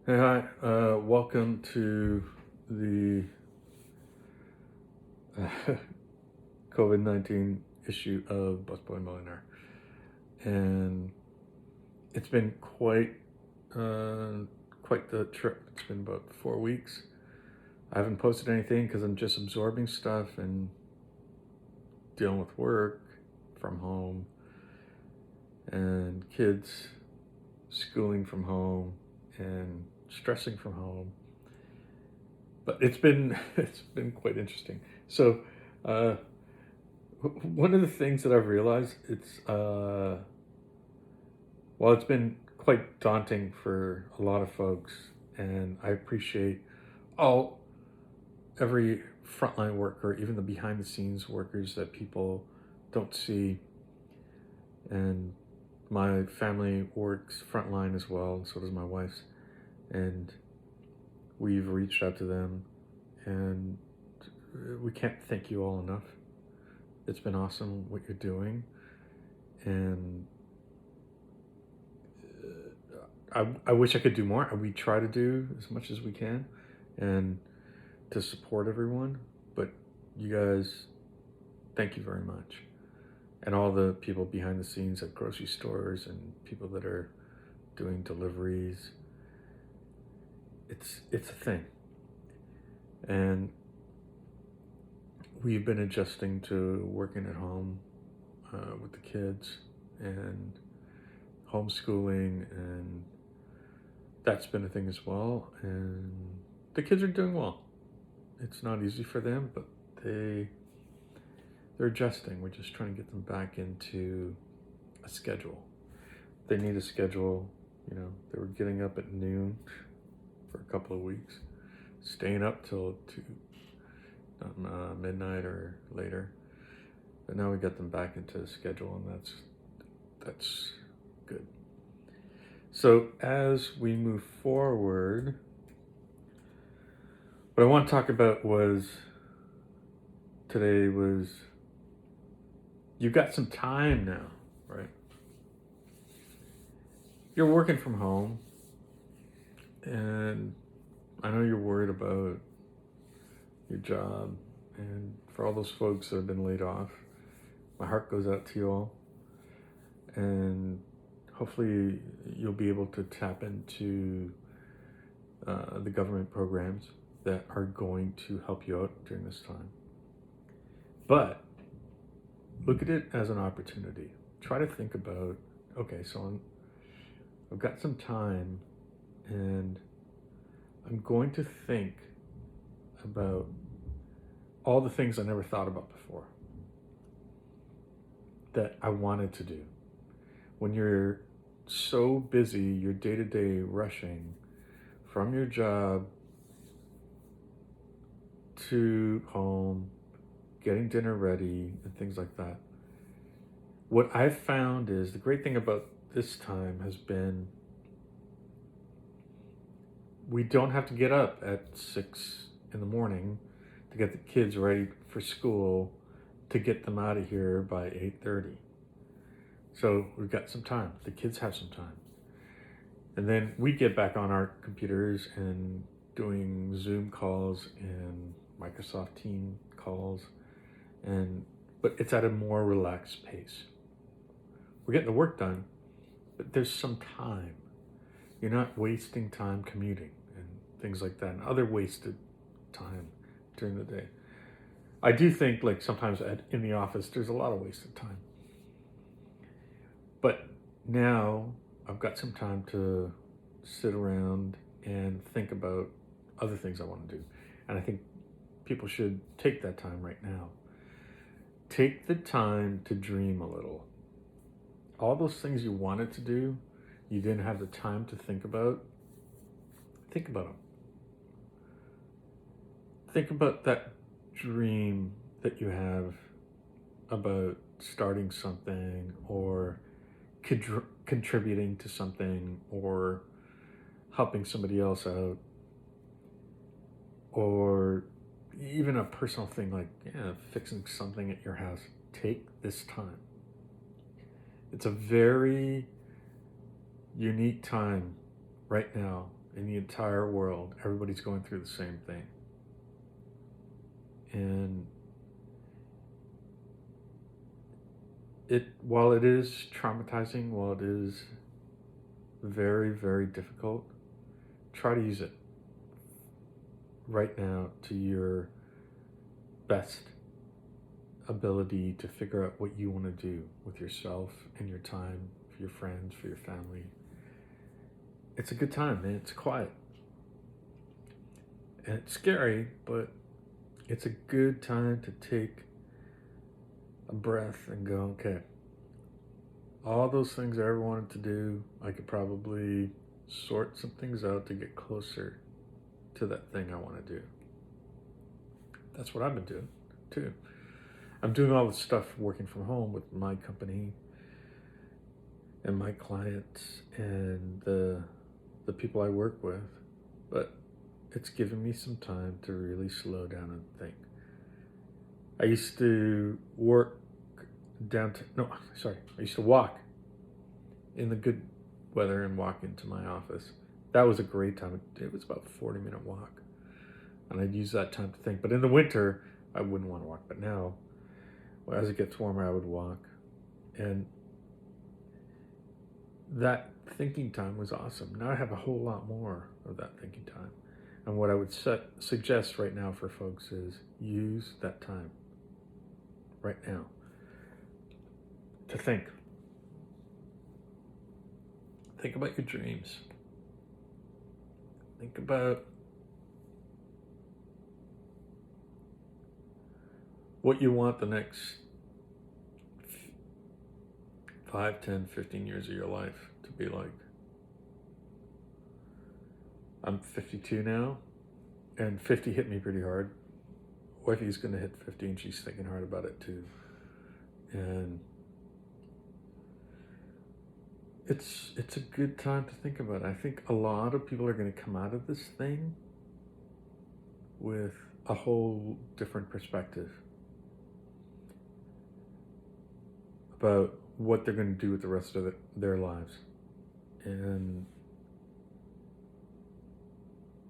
Hey, hi. Welcome to the COVID-19 issue of Busboy Millionaire. And it's been uh, quite the trip. It's been about 4 weeks. I haven't posted anything because I'm just absorbing stuff and dealing with work from home and kids schooling from home and stressing from home. But it's been it's been quite interesting. So uh, one of the things that I've realized, well, it's been quite daunting for a lot of folks, and I appreciate all every frontline worker, even the behind the scenes workers that people don't see. And my family works frontline as well, and so does my wife's, and we've reached out to them, and we can't thank you all enough. It's been awesome what you're doing, and I wish I could do more. We try to do as much as we can and to support everyone, but you guys, thank you very much. And all the people behind the scenes at grocery stores and people that are doing deliveries. It's a thing. And we've been adjusting to working at home with the kids and homeschooling, and that's been a thing as well. And the kids are doing well. It's not easy for them, but they're adjusting. We're just trying to get them back into a schedule. They need a schedule. They were getting up at noon for a couple of weeks, staying up till midnight or later. But now we got them back into a schedule, and that's good. So as we move forward, what I want to talk about today was you've got some time now, right? You're working from home, and I know you're worried about your job, and for all those folks that have been laid off, my heart goes out to you all, and hopefully you'll be able to tap into the government programs that are going to help you out during this time. But look at it as an opportunity. Try to think about, okay, so I've got some time, and I'm going to think about all the things I never thought about before that I wanted to do. When you're so busy, you're day-to-day rushing from your job to home, getting dinner ready, and things like that. What I've found is the great thing about this time has been we don't have to get up at 6 in the morning to get the kids ready for school to get them out of here by 8:30. So we've got some time. The kids have some time. And then we get back on our computers and doing Zoom calls and Microsoft Team calls, but it's at a more relaxed pace. We're getting the work done, but there's some time. You're not wasting time commuting and things like that, and other wasted time during the day. I do think like sometimes in the office there's a lot of wasted time. But now I've got some time to sit around and think about other things I want to do. And I think people should take that time right now. Take the time to dream a little. All those things you wanted to do, you didn't have the time to think about them. Think about that dream that you have about starting something or contributing to something or helping somebody else out, or even a personal thing like fixing something at your house. Take this time. It's a very unique time right now in the entire world. Everybody's going through the same thing. And while it is traumatizing, while it is very, very difficult, try to use it right now to your best ability to figure out what you want to do with yourself and your time, for your friends, for your family. It's a good time, man. It's quiet. And it's scary, but it's a good time to take a breath and go, okay, all those things I ever wanted to do, I could probably sort some things out to get closer to that thing I want to do. That's what I've been doing too. I'm doing all this stuff working from home with my company and my clients and the people I work with, but it's given me some time to really slow down and think. I used to walk in the good weather and walk into my office. That was a great time. It was about a 40-minute walk. And I'd use that time to think. But in the winter, I wouldn't want to walk. But now, as it gets warmer, I would walk. And that thinking time was awesome. Now I have a whole lot more of that thinking time. And what I would suggest right now for folks is use that time right now to think. Think about your dreams. Think about what you want the next 5, 10, 15 years of your life to be like. I'm 52 now, and 50 hit me pretty hard. Wifey's gonna hit 50 and she's thinking hard about it too. And it's a good time to think about it. I think a lot of people are gonna come out of this thing with a whole different perspective about what they're gonna do with the rest of their lives. And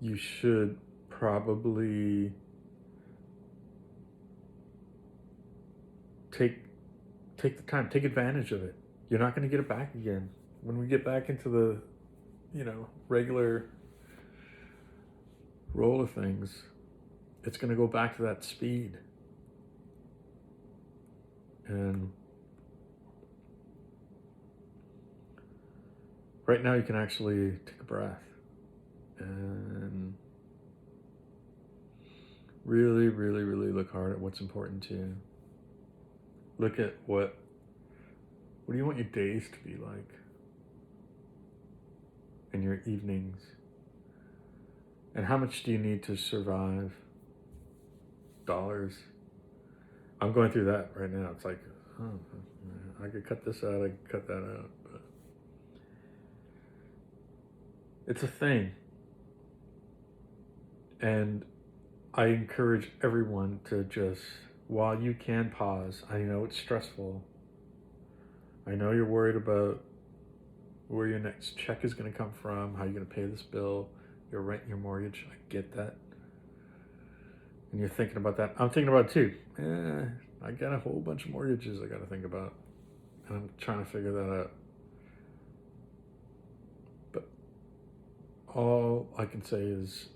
you should probably take the time, take advantage of it. You're not going to get it back again. When we get back into the, regular roll of things, it's going to go back to that speed. And right now you can actually take a breath and really, really, really look hard at what's important to you. Look at what do you want your days to be like? And your evenings? And how much do you need to survive? Dollars? I'm going through that right now. It's like, I could cut this out, I could cut that out. But it's a thing. And I encourage everyone to just, while you can pause, I know it's stressful. I know you're worried about where your next check is going to come from, how you're going to pay this bill, your rent, your mortgage. I get that. And you're thinking about that. I'm thinking about it too. I got a whole bunch of mortgages I got to think about. And I'm trying to figure that out. But all I can say is,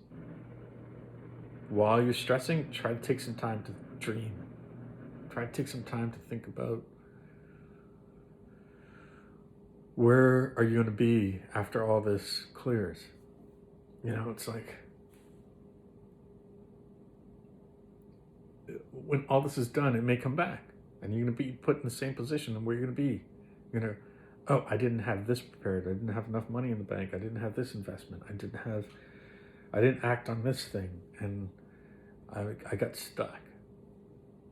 while you're stressing, try to take some time to dream. Try to take some time to think about where are you going to be after all this clears. It's like, when all this is done, it may come back. And you're going to be put in the same position and where you're going to be. You're going to, I didn't have this prepared. I didn't have enough money in the bank. I didn't have this investment. I didn't act on this thing. And I got stuck.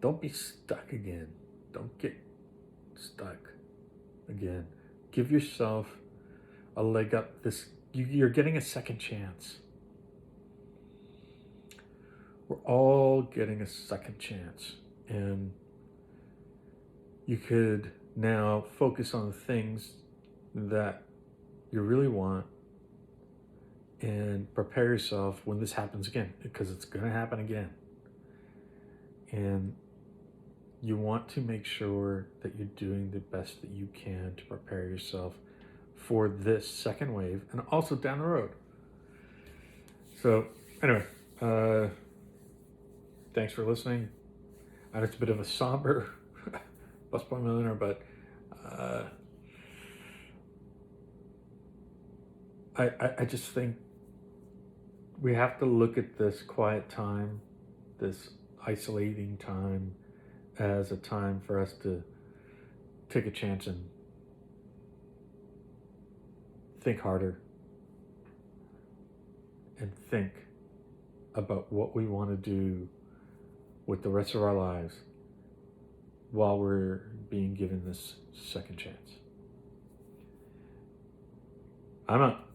Don't be stuck again. Don't get stuck again. Give yourself a leg up. You're getting a second chance. We're all getting a second chance. And you could now focus on the things that you really want and prepare yourself when this happens again, because it's going to happen again. And you want to make sure that you're doing the best that you can to prepare yourself for this second wave and also down the road. So anyway, thanks for listening. I know it's a bit of a somber Bus Point Millionaire, but I just think we have to look at this quiet time, this isolating time, as a time for us to take a chance and think harder and think about what we want to do with the rest of our lives while we're being given this second chance. I'm out.